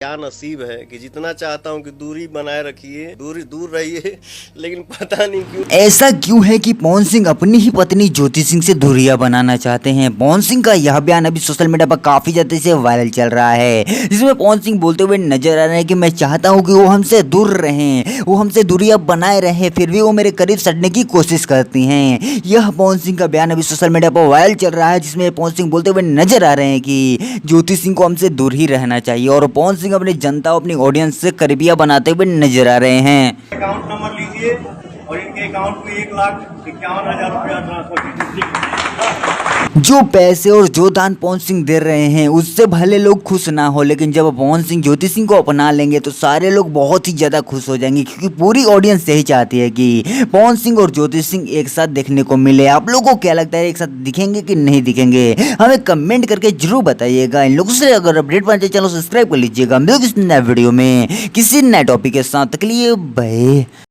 क्या नसीब है कि जितना चाहता हूं कि दूरी बनाए रखिए, दूर रहिए, लेकिन पता नहीं क्यों। ऐसा क्यों है कि पवन सिंह अपनी ही पत्नी ज्योति सिंह से दूरियां बनाना चाहते हैं। पवन सिंह का यह बयान अभी सोशल मीडिया पर काफी ज्यादा से वायरल चल रहा है, जिसमें पवन सिंह बोलते हुए नजर आ रहे हैं कि मैं चाहता हूं कि वो हमसे दूर रहें, वो हमसे दूरियां बनाए रहें, फिर भी वो मेरे करीब सटने की कोशिश करती हैं। यह पवन सिंह का बयान अभी सोशल मीडिया पर वायरल चल रहा है, जिसमें पवन सिंह बोलते हुए नजर आ रहे हैं कि ज्योति सिंह को हमसे दूर ही रहना चाहिए, और पवन सिंह अपनी जनता अपनी ऑडियंस से करीबियां बनाते हुए नजर आ रहे हैं। अकाउंट नंबर लीजिए और इनके अकाउंट में 1,51,000 रुपया ट्रांसफर कीजिए। जो पैसे और जो दान पवन सिंह दे रहे हैं उससे भले लोग खुश ना हो, लेकिन जब पवन सिंह ज्योति सिंह को अपना लेंगे तो सारे लोग बहुत ही ज्यादा खुश हो जाएंगे, क्योंकि पूरी ऑडियंस यही चाहती है कि पवन सिंह और ज्योति सिंह एक साथ देखने को मिले। आप लोगों को क्या लगता है, एक साथ दिखेंगे कि नहीं दिखेंगे? हमें कमेंट करके जरूर बताइएगा। इन लोगों से अगर अपडेट पाना चाहिए चैनल सब्सक्राइब कर लीजिएगा। मिलते हैं किसी नए वीडियो में किसी नए टॉपिक के साथ। तक के लिए बाय।